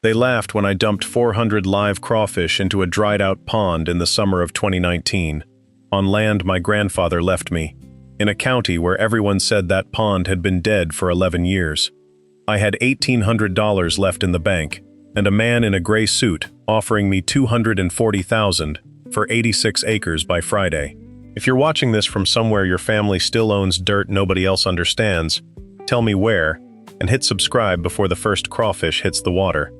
They laughed when I dumped 400 live crawfish into a dried-out pond in the summer of 2019, on land my grandfather left me, in a county where everyone said that pond had been dead for 11 years. I had $1,800 left in the bank, and a man in a gray suit offering me $240,000 for 86 acres by Friday. If you're watching this from somewhere your family still owns dirt nobody else understands, tell me where, and hit subscribe before the first crawfish hits the water.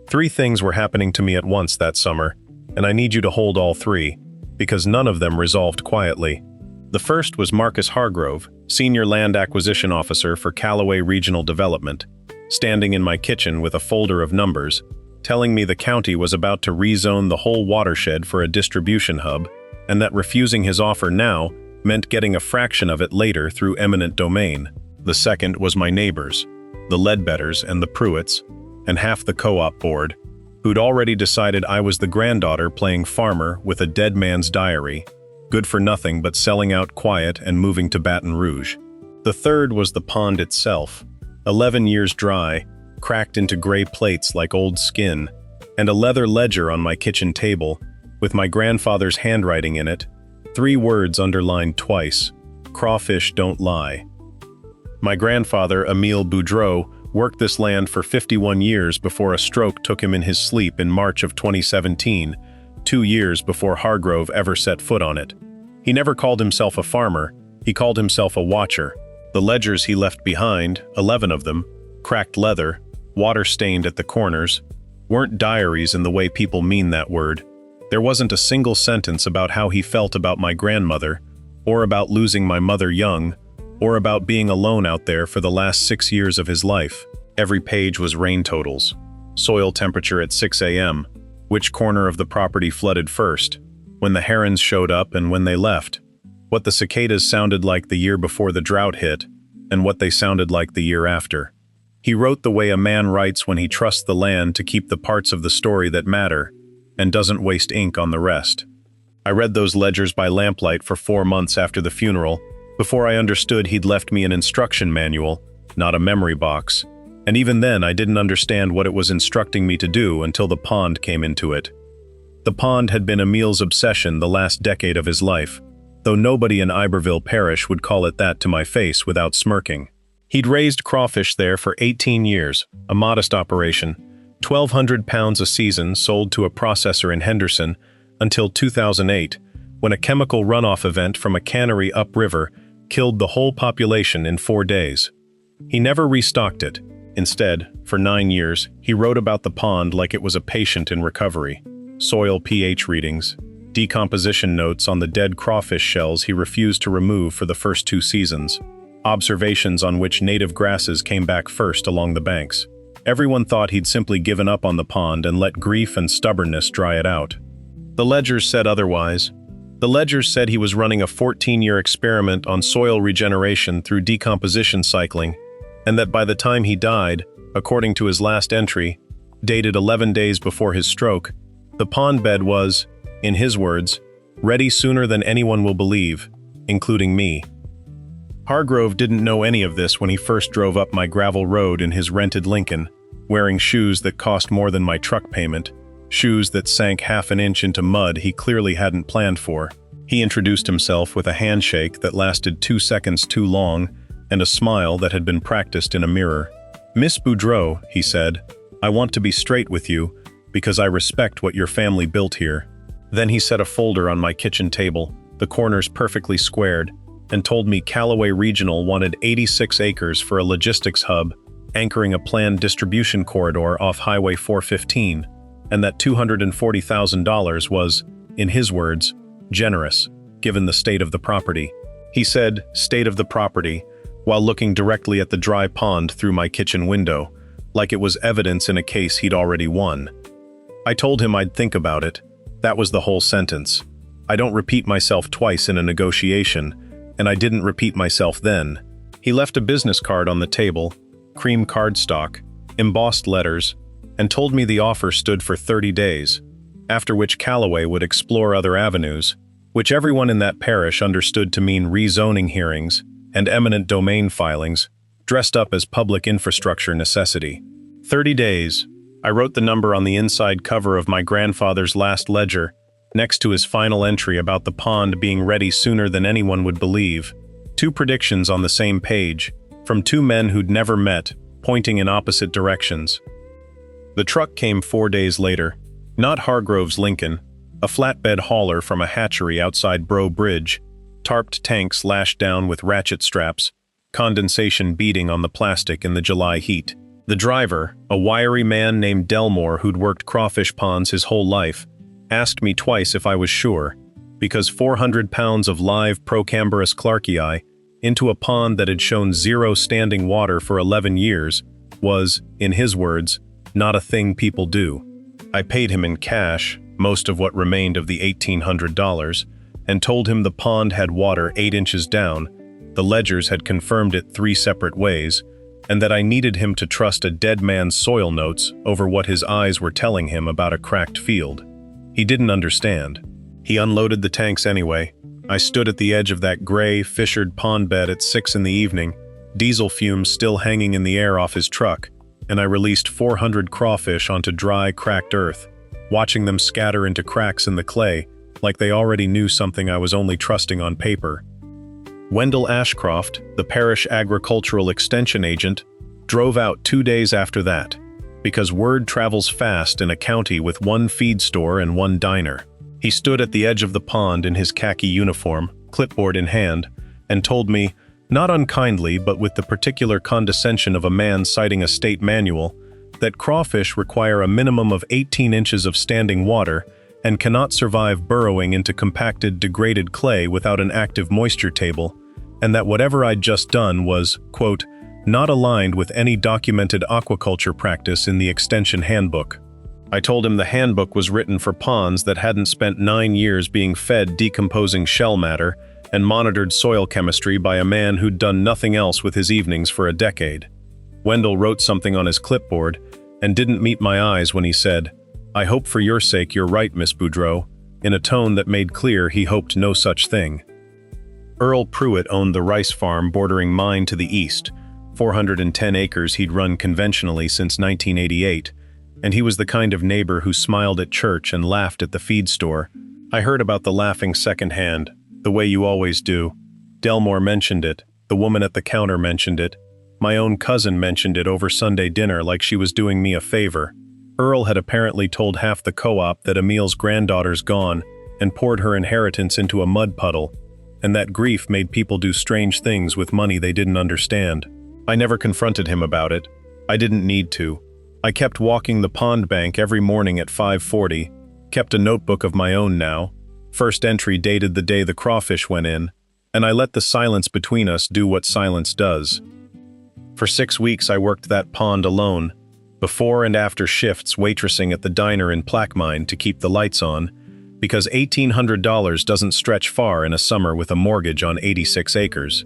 3 things were happening to me at once that summer, and I need you to hold all 3, because none of them resolved quietly. The first was Marcus Hargrove, Senior Land Acquisition Officer for Callaway Regional Development, standing in my kitchen with a folder of numbers, telling me the county was about to rezone the whole watershed for a distribution hub, and that refusing his offer now meant getting a fraction of it later through eminent domain. The second was my neighbors, the Ledbetters and the Pruitts, and half the co-op board, who'd already decided I was the granddaughter playing farmer with a dead man's diary, good for nothing but selling out quiet and moving to Baton Rouge. The third was the pond itself, 11 years dry, cracked into gray plates like old skin, and a leather ledger on my kitchen table, with my grandfather's handwriting in it, 3 words underlined twice: "Crawfish don't lie." My grandfather, Emile Boudreau, worked this land for 51 years before a stroke took him in his sleep in March of 2017, 2 years before Hargrove ever set foot on it. He never called himself a farmer, he called himself a watcher. The ledgers he left behind, 11 of them, cracked leather, water-stained at the corners, weren't diaries in the way people mean that word. There wasn't a single sentence about how he felt about my grandmother, or about losing my mother young, or about being alone out there for the last 6 years of his life. Every page was rain totals, soil temperature at 6 a.m., which corner of the property flooded first, when the herons showed up and when they left, what the cicadas sounded like the year before the drought hit, and what they sounded like the year after. He wrote the way a man writes when he trusts the land to keep the parts of the story that matter, and doesn't waste ink on the rest. I read those ledgers by lamplight for 4 months after the funeral, before I understood he'd left me an instruction manual, not a memory box, and even then I didn't understand what it was instructing me to do until the pond came into it. The pond had been Emile's obsession the last decade of his life, though nobody in Iberville Parish would call it that to my face without smirking. He'd raised crawfish there for 18 years, a modest operation, 1,200 pounds a season sold to a processor in Henderson, until 2008, when a chemical runoff event from a cannery upriver killed the whole population in 4 days. He never restocked it. Instead, for 9 years, he wrote about the pond like it was a patient in recovery. Soil pH readings, decomposition notes on the dead crawfish shells he refused to remove for the first 2 seasons, observations on which native grasses came back first along the banks. Everyone thought he'd simply given up on the pond and let grief and stubbornness dry it out. The ledgers said otherwise. The ledgers said he was running a 14-year experiment on soil regeneration through decomposition cycling, and that by the time he died, according to his last entry, dated 11 days before his stroke, the pond bed was, in his words, ready sooner than anyone will believe, including me. Hargrove didn't know any of this when he first drove up my gravel road in his rented Lincoln, wearing shoes that cost more than my truck payment, shoes that sank half an inch into mud he clearly hadn't planned for. He introduced himself with a handshake that lasted 2 seconds too long and a smile that had been practiced in a mirror. "Miss Boudreau," he said, "I want to be straight with you because I respect what your family built here." Then he set a folder on my kitchen table, the corners perfectly squared, and told me Callaway Regional wanted 86 acres for a logistics hub, anchoring a planned distribution corridor off Highway 415, and that $240,000 was, in his words, generous, given the state of the property. He said, "state of the property," while looking directly at the dry pond through my kitchen window, like it was evidence in a case he'd already won. I told him I'd think about it. That was the whole sentence. I don't repeat myself twice in a negotiation, and I didn't repeat myself then. He left a business card on the table, cream cardstock, embossed letters, and told me the offer stood for 30 days, after which Callaway would explore other avenues, which everyone in that parish understood to mean rezoning hearings and eminent domain filings, dressed up as public infrastructure necessity. 30 days, I wrote the number on the inside cover of my grandfather's last ledger, next to his final entry about the pond being ready sooner than anyone would believe. 2 predictions on the same page, from 2 men who'd never met, pointing in opposite directions. The truck came 4 days later. Not Hargrove's Lincoln, a flatbed hauler from a hatchery outside Bro Bridge, tarped tanks lashed down with ratchet straps, condensation beating on the plastic in the July heat. The driver, a wiry man named Delmore who'd worked crawfish ponds his whole life, asked me twice if I was sure, because 400 pounds of live Procambarus clarkii into a pond that had shown 0 standing water for 11 years was, in his words, not a thing people do. I paid him in cash, most of what remained of the $1,800, and told him the pond had water 8 inches down, the ledgers had confirmed it 3 separate ways, and that I needed him to trust a dead man's soil notes over what his eyes were telling him about a cracked field. He didn't understand. He unloaded the tanks anyway. I stood at the edge of that gray, fissured pond bed at 6 in the evening, diesel fumes still hanging in the air off his truck, and I released 400 crawfish onto dry, cracked earth, watching them scatter into cracks in the clay like they already knew something I was only trusting on paper. Wendell Ashcroft, the parish agricultural extension agent, drove out 2 days after that, because word travels fast in a county with 1 feed store and 1 diner. He stood at the edge of the pond in his khaki uniform, clipboard in hand, and told me, not unkindly but with the particular condescension of a man citing a state manual, that crawfish require a minimum of 18 inches of standing water and cannot survive burrowing into compacted, degraded clay without an active moisture table, and that whatever I'd just done was, quote, not aligned with any documented aquaculture practice in the extension handbook. I told him the handbook was written for ponds that hadn't spent 9 years being fed decomposing shell matter and monitored soil chemistry by a man who'd done nothing else with his evenings for a decade. Wendell wrote something on his clipboard and didn't meet my eyes when he said, I hope for your sake you're right, Miss Boudreau, in a tone that made clear he hoped no such thing. Earl Pruitt owned the rice farm bordering mine to the east, 410 acres he'd run conventionally since 1988, and he was the kind of neighbor who smiled at church and laughed at the feed store. I heard about the laughing secondhand, the way you always do. Delmore mentioned it, the woman at the counter mentioned it, my own cousin mentioned it over Sunday dinner like she was doing me a favor. Earl had apparently told half the co-op that Emil's granddaughter's gone and poured her inheritance into a mud puddle, and that grief made people do strange things with money they didn't understand. I never confronted him about it. I didn't need to. I kept walking the pond bank every morning at 5:40, kept a notebook of my own now, first entry dated the day the crawfish went in, and I let the silence between us do what silence does. For 6 weeks I worked that pond alone, before and after shifts waitressing at the diner in Plaquemine to keep the lights on, because $1,800 doesn't stretch far in a summer with a mortgage on 86 acres.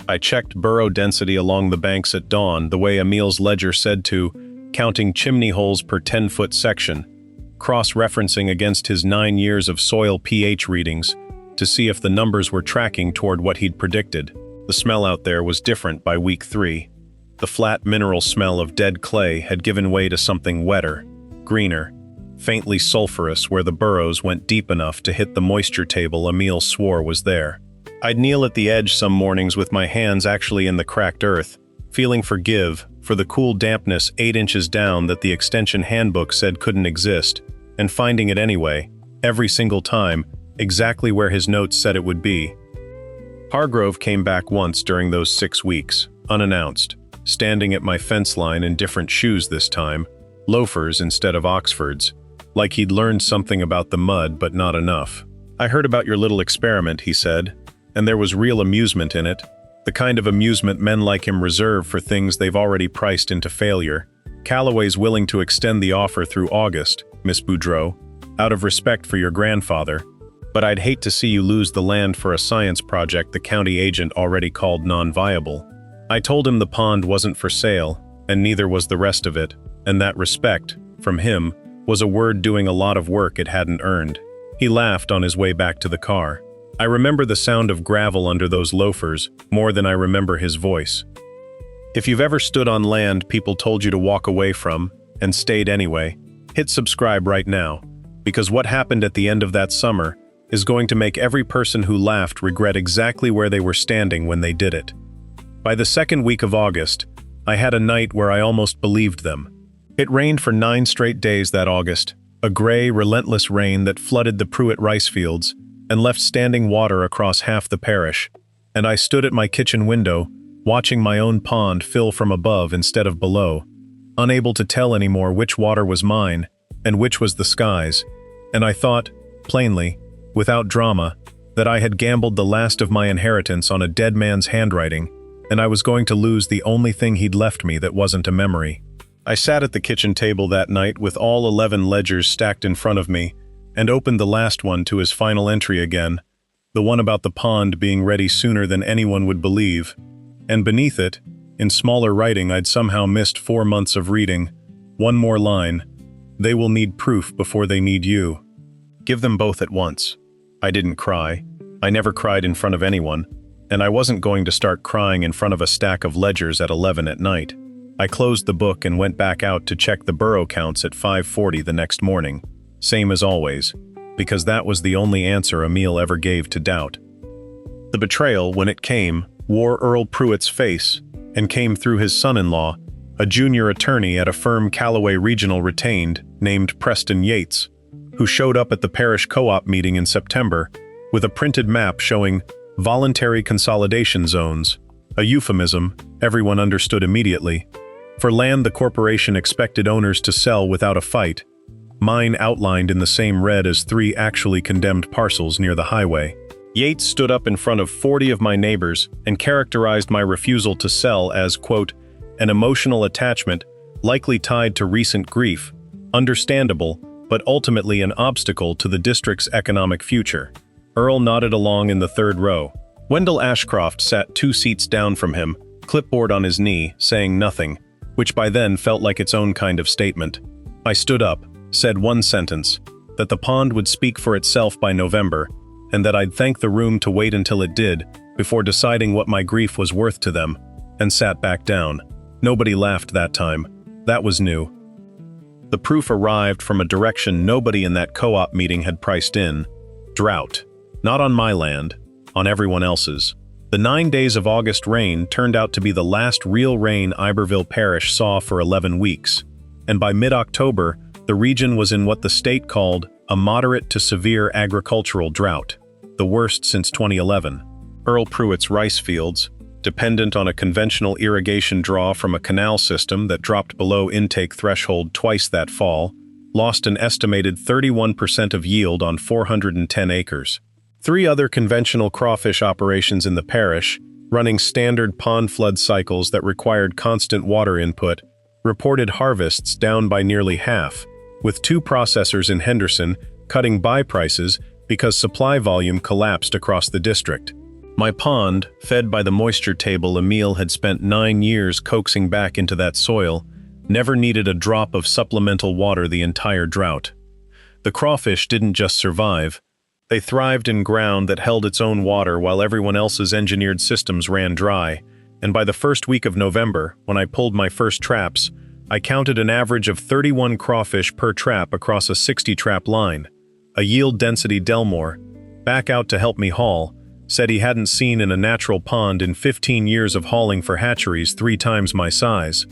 I checked burrow density along the banks at dawn the way Emil's ledger said to, counting chimney holes per 10-foot section, cross-referencing against his 9 years of soil pH readings to see if the numbers were tracking toward what he'd predicted. The smell out there was different by week 3. The flat mineral smell of dead clay had given way to something wetter, greener, faintly sulfurous where the burrows went deep enough to hit the moisture table Emil swore was there. I'd kneel at the edge some mornings with my hands actually in the cracked earth, feeling for the cool dampness 8 inches down that the extension handbook said couldn't exist, and finding it anyway, every single time, exactly where his notes said it would be. Hargrove came back once during those 6 weeks, unannounced, standing at my fence line in different shoes this time, loafers instead of Oxfords, like he'd learned something about the mud but not enough. I heard about your little experiment, he said, and there was real amusement in it, the kind of amusement men like him reserve for things they've already priced into failure. Callaway's willing to extend the offer through August, Miss Boudreau, out of respect for your grandfather, but I'd hate to see you lose the land for a science project the county agent already called non-viable. I told him the pond wasn't for sale, and neither was the rest of it, and that respect, from him, was a word doing a lot of work it hadn't earned. He laughed on his way back to the car. I remember the sound of gravel under those loafers more than I remember his voice. If you've ever stood on land people told you to walk away from, and stayed anyway, hit subscribe right now, because what happened at the end of that summer is going to make every person who laughed regret exactly where they were standing when they did it. By the second week of August, I had a night where I almost believed them. It rained for 9 straight days that August, a gray, relentless rain that flooded the Pruitt rice fields and left standing water across half the parish, and I stood at my kitchen window, watching my own pond fill from above instead of below, unable to tell anymore which water was mine and which was the sky's, and I thought, plainly, without drama, that I had gambled the last of my inheritance on a dead man's handwriting, and I was going to lose the only thing he'd left me that wasn't a memory. I sat at the kitchen table that night with all 11 ledgers stacked in front of me, and opened the last one to his final entry again, the one about the pond being ready sooner than anyone would believe, and beneath it, in smaller writing I'd somehow missed 4 months of reading, one more line: "They will need proof before they need you. Give them both at once." I didn't cry. I never cried in front of anyone, and I wasn't going to start crying in front of a stack of ledgers at 11 at night. I closed the book and went back out to check the borough counts at 5:40 the next morning, same as always, because that was the only answer Emil ever gave to doubt. The betrayal, when it came, wore Earl Pruitt's face, and came through his son-in-law, a junior attorney at a firm Callaway Regional retained, named Preston Yates, who showed up at the parish co-op meeting in September with a printed map showing voluntary consolidation zones, a euphemism everyone understood immediately, for land the corporation expected owners to sell without a fight, mine outlined in the same red as 3 actually condemned parcels near the highway. Yates stood up in front of 40 of my neighbors and characterized my refusal to sell as, quote, "an emotional attachment likely tied to recent grief, understandable, but ultimately an obstacle to the district's economic future." Earl nodded along in the 3rd row. Wendell Ashcroft sat 2 seats down from him, clipboard on his knee, saying nothing, which by then felt like its own kind of statement. I stood up, said one sentence, that the pond would speak for itself by November, and that I'd thank the room to wait until it did, before deciding what my grief was worth to them, and sat back down. Nobody laughed that time. That was new. The proof arrived from a direction nobody in that co-op meeting had priced in: drought. Not on my land, on everyone else's. The 9 days of August rain turned out to be the last real rain Iberville Parish saw for 11 weeks, and by mid-October, the region was in what the state called a moderate to severe agricultural drought, the worst since 2011. Earl Pruitt's rice fields, dependent on a conventional irrigation draw from a canal system that dropped below intake threshold twice that fall, lost an estimated 31% of yield on 410 acres. 3 other conventional crawfish operations in the parish, running standard pond flood cycles that required constant water input, reported harvests down by nearly half, with 2 processors in Henderson cutting buy prices because supply volume collapsed across the district. My pond, fed by the moisture table Emil had spent 9 years coaxing back into that soil, never needed a drop of supplemental water the entire drought. The crawfish didn't just survive. They thrived in ground that held its own water while everyone else's engineered systems ran dry, and by the first week of November, when I pulled my first traps, I counted an average of 31 crawfish per trap across a 60-trap line. A yield density Delmore, back out to help me haul, said he hadn't seen in a natural pond in 15 years of hauling for hatcheries 3 times my size.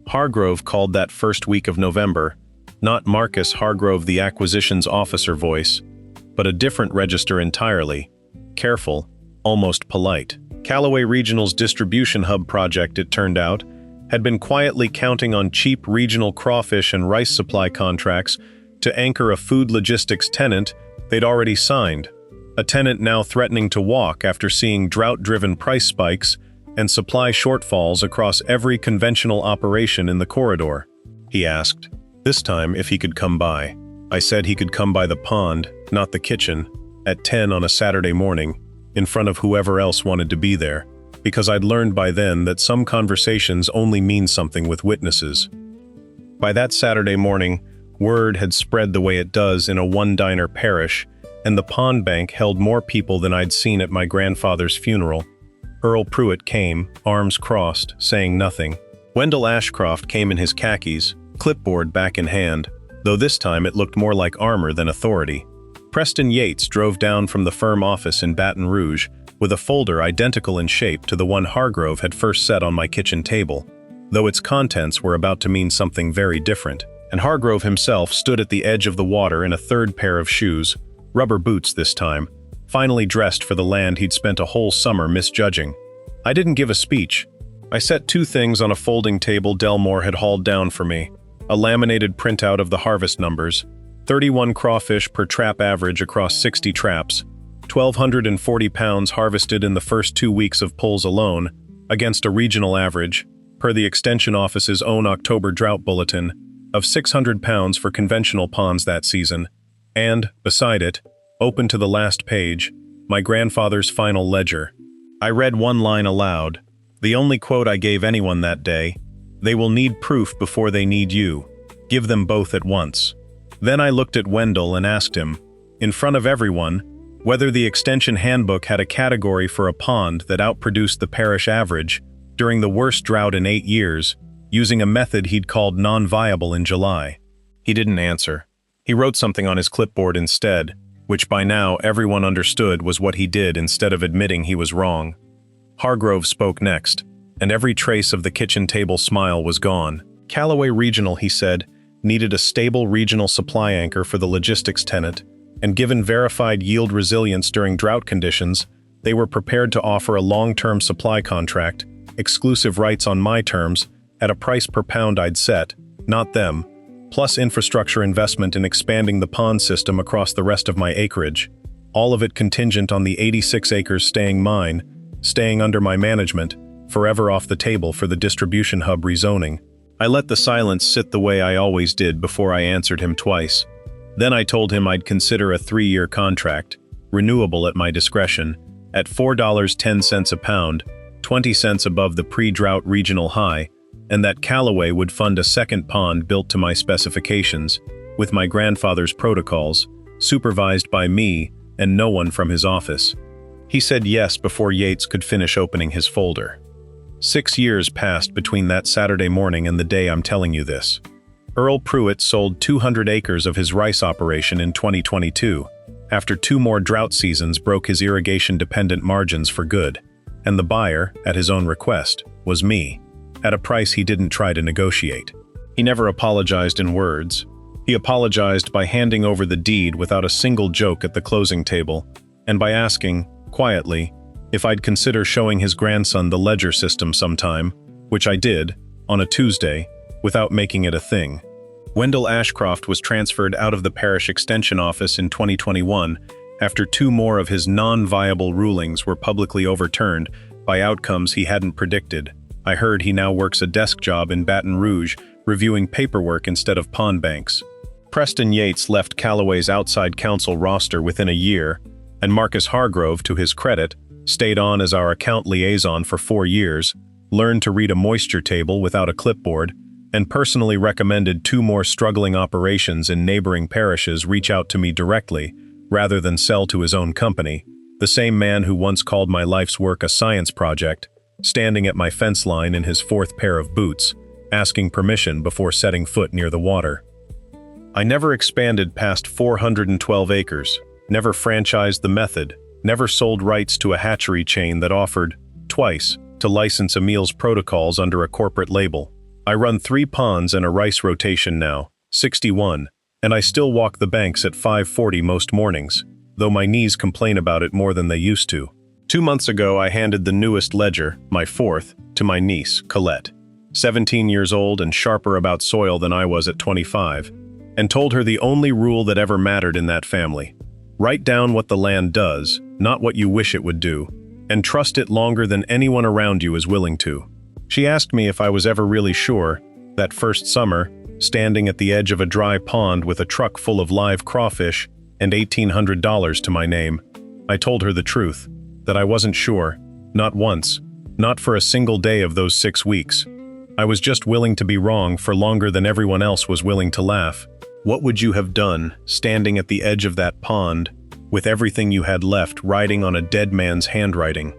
Hargrove called that first week of November, not Marcus Hargrove the acquisitions officer voice, but a different register entirely, careful, almost polite. Callaway Regional's distribution hub project, it turned out, had been quietly counting on cheap regional crawfish and rice supply contracts to anchor a food logistics tenant they'd already signed, a tenant now threatening to walk after seeing drought-driven price spikes and supply shortfalls across every conventional operation in the corridor. He asked, this time, if he could come by. I said he could come by the pond, not the kitchen, at 10 on a Saturday morning, in front of whoever else wanted to be there, because I'd learned by then that some conversations only mean something with witnesses. By that Saturday morning, word had spread the way it does in a one-diner parish, and the pond bank held more people than I'd seen at my grandfather's funeral. Earl Pruitt came, arms crossed, saying nothing. Wendell Ashcroft came in his khakis, clipboard back in hand, though this time it looked more like armor than authority. Preston Yates drove down from the firm office in Baton Rouge with a folder identical in shape to the one Hargrove had first set on my kitchen table, though its contents were about to mean something very different. And Hargrove himself stood at the edge of the water in a third pair of shoes, rubber boots this time, finally dressed for the land he'd spent a whole summer misjudging. I didn't give a speech. I set two things on a folding table Delmore had hauled down for me: a laminated printout of the harvest numbers, 31 crawfish per trap average across 60 traps, 1,240 pounds harvested in the first 2 weeks of pulls alone, against a regional average, per the Extension Office's own October drought bulletin, of 600 pounds for conventional ponds that season, and, beside it, open to the last page, my grandfather's final ledger. I read one line aloud, the only quote I gave anyone that day: "They will need proof before they need you. Give them both at once." Then I looked at Wendell and asked him, in front of everyone, whether the Extension Handbook had a category for a pond that outproduced the parish average during the worst drought in 8 years, using a method he'd called non-viable in July. He didn't answer. He wrote something on his clipboard instead, which by now everyone understood was what he did instead of admitting he was wrong. Hargrove spoke next, and every trace of the kitchen table smile was gone. Callaway Regional, he said, needed a stable regional supply anchor for the logistics tenant, and given verified yield resilience during drought conditions, they were prepared to offer a long-term supply contract, exclusive rights on my terms, at a price per pound I'd set, not them, plus infrastructure investment in expanding the pond system across the rest of my acreage, all of it contingent on the 86 acres staying mine, staying under my management, forever off the table for the distribution hub rezoning. I let the silence sit the way I always did before I answered him twice. Then I told him I'd consider a 3-year contract, renewable at my discretion, at $4.10 a pound, 20 cents above the pre-drought regional high, and that Callaway would fund a second pond built to my specifications, with my grandfather's protocols, supervised by me and no one from his office. He said yes before Yates could finish opening his folder. 6 years passed between that Saturday morning and the day I'm telling you this. Earl Pruitt sold 200 acres of his rice operation in 2022, after 2 more drought seasons broke his irrigation-dependent margins for good, and the buyer, at his own request, was me, at a price he didn't try to negotiate. He never apologized in words. He apologized by handing over the deed without a single joke at the closing table, and by asking, quietly, if I'd consider showing his grandson the ledger system sometime, which I did, on a Tuesday, without making it a thing. Wendell Ashcroft was transferred out of the parish extension office in 2021 after 2 more of his non-viable rulings were publicly overturned by outcomes he hadn't predicted. I heard he now works a desk job in Baton Rouge, reviewing paperwork instead of pond banks. Preston Yates left Callaway's outside counsel roster within a year, and Marcus Hargrove, to his credit, stayed on as our account liaison for 4 years, learned to read a moisture table without a clipboard, and personally recommended 2 more struggling operations in neighboring parishes reach out to me directly, rather than sell to his own company, the same man who once called my life's work a science project, standing at my fence line in his 4th pair of boots, asking permission before setting foot near the water. I never expanded past 412 acres, never franchised the method, never sold rights to a hatchery chain that offered, twice, to license Emil's protocols under a corporate label. I run 3 ponds and a rice rotation now, 61, and I still walk the banks at 5:40 most mornings, though my knees complain about it more than they used to. 2 months ago, I handed the newest ledger, my 4th, to my niece, Colette, 17 years old and sharper about soil than I was at 25, and told her the only rule that ever mattered in that family: write down what the land does, not what you wish it would do, and trust it longer than anyone around you is willing to. She asked me if I was ever really sure, that first summer, standing at the edge of a dry pond with a truck full of live crawfish and $1,800 to my name. I told her the truth, that I wasn't sure, not once, not for a single day of those 6 weeks. I was just willing to be wrong for longer than everyone else was willing to laugh. What would you have done, standing at the edge of that pond, with everything you had left writing on a dead man's handwriting?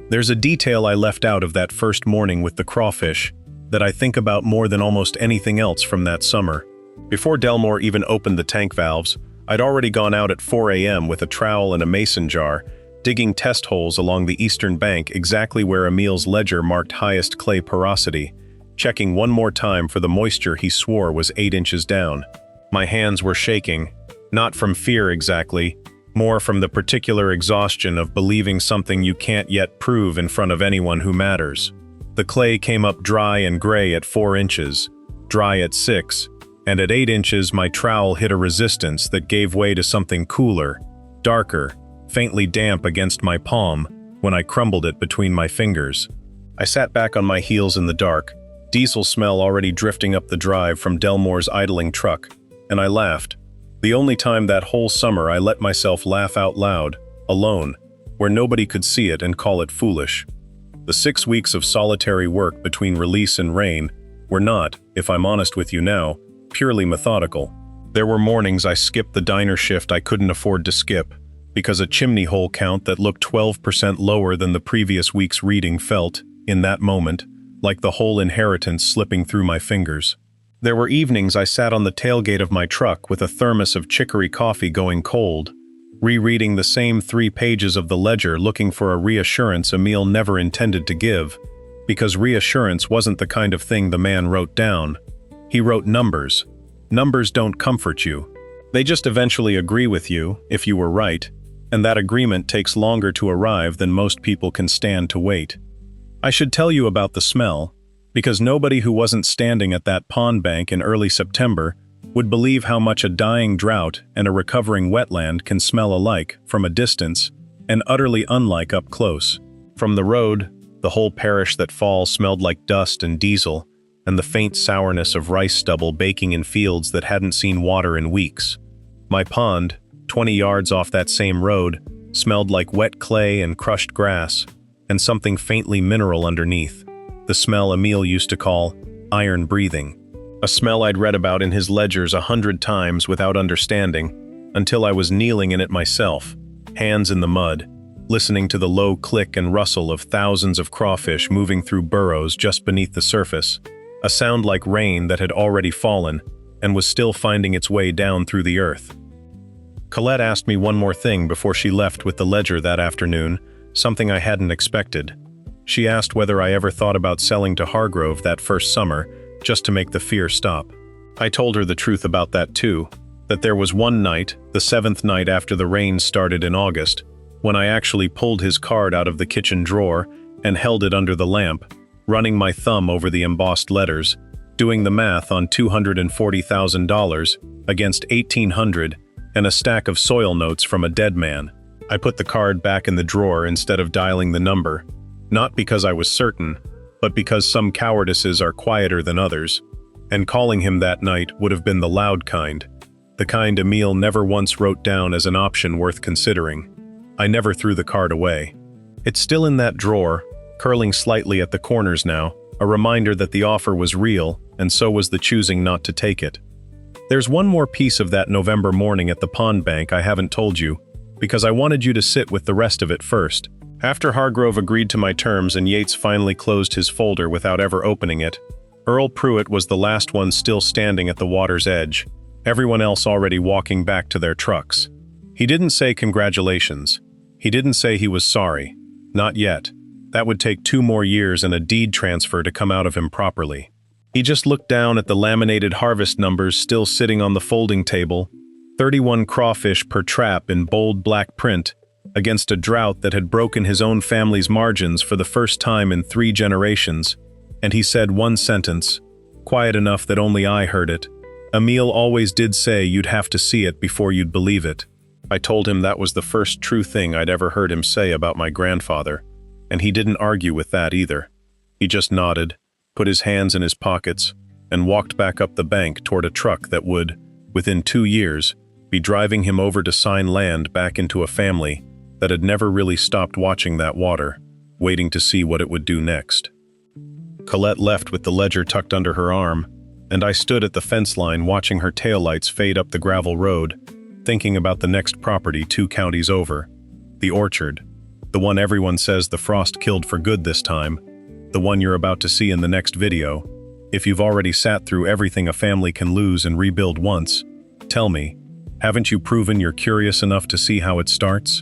There's a detail I left out of that first morning with the crawfish, that I think about more than almost anything else from that summer. Before Delmore even opened the tank valves, I'd already gone out at 4 a.m. with a trowel and a mason jar, digging test holes along the eastern bank exactly where Emil's ledger marked highest clay porosity, checking one more time for the moisture he swore was 8 inches down. My hands were shaking, not from fear exactly, more from the particular exhaustion of believing something you can't yet prove in front of anyone who matters. The clay came up dry and gray at 4 inches, dry at 6, and at 8 inches my trowel hit a resistance that gave way to something cooler, darker, faintly damp against my palm when I crumbled it between my fingers. I sat back on my heels in the dark, diesel smell already drifting up the drive from Delmore's idling truck, and I laughed. The only time that whole summer I let myself laugh out loud, alone, where nobody could see it and call it foolish. The 6 weeks of solitary work between release and rain were not, if I'm honest with you now, purely methodical. There were mornings I skipped the diner shift I couldn't afford to skip, because a chimney hole count that looked 12% lower than the previous week's reading felt, in that moment, like the whole inheritance slipping through my fingers. There were evenings I sat on the tailgate of my truck with a thermos of chicory coffee going cold, rereading the same 3 pages of the ledger looking for a reassurance Emil never intended to give, because reassurance wasn't the kind of thing the man wrote down. He wrote numbers. Numbers don't comfort you. They just eventually agree with you, if you were right, and that agreement takes longer to arrive than most people can stand to wait. I should tell you about the smell, because nobody who wasn't standing at that pond bank in early September would believe how much a dying drought and a recovering wetland can smell alike from a distance and utterly unlike up close. From the road, the whole parish that fall smelled like dust and diesel and the faint sourness of rice stubble baking in fields that hadn't seen water in weeks. My pond, 20 yards off that same road, smelled like wet clay and crushed grass, and something faintly mineral underneath. The smell Emil used to call iron breathing. A smell I'd read about in his ledgers 100 times without understanding, until I was kneeling in it myself, hands in the mud, listening to the low click and rustle of thousands of crawfish moving through burrows just beneath the surface, a sound like rain that had already fallen and was still finding its way down through the earth. Colette asked me one more thing before she left with the ledger that afternoon, something I hadn't expected. She asked whether I ever thought about selling to Hargrove that first summer, just to make the fear stop. I told her the truth about that too, that there was one night, the 7th night after the rain started in August, when I actually pulled his card out of the kitchen drawer and held it under the lamp, running my thumb over the embossed letters, doing the math on $240,000 against $1,800 and a stack of soil notes from a dead man. I put the card back in the drawer instead of dialing the number, not because I was certain, but because some cowardices are quieter than others, and calling him that night would have been the loud kind, the kind Emil never once wrote down as an option worth considering. I never threw the card away. It's still in that drawer, curling slightly at the corners now, a reminder that the offer was real, and so was the choosing not to take it. There's one more piece of that November morning at the pond bank I haven't told you, because I wanted you to sit with the rest of it first. After Hargrove agreed to my terms and Yates finally closed his folder without ever opening it, Earl Pruitt was the last one still standing at the water's edge, everyone else already walking back to their trucks. He didn't say congratulations. He didn't say he was sorry. Not yet. That would take 2 more years and a deed transfer to come out of him properly. He just looked down at the laminated harvest numbers still sitting on the folding table, 31 crawfish per trap in bold black print, against a drought that had broken his own family's margins for the first time in 3 generations, and he said one sentence, quiet enough that only I heard it. Emil always did say you'd have to see it before you'd believe it. I told him that was the first true thing I'd ever heard him say about my grandfather, and he didn't argue with that either. He just nodded, put his hands in his pockets, and walked back up the bank toward a truck that would, within 2 years, be driving him over to sign land back into a family that had never really stopped watching that water, waiting to see what it would do next. Colette left with the ledger tucked under her arm, and I stood at the fence line watching her taillights fade up the gravel road, thinking about the next property 2 counties over, the orchard, the one everyone says the frost killed for good this time, the one you're about to see in the next video, If you've already sat through everything a family can lose and rebuild once, tell me, haven't you proven you're curious enough to see how it starts?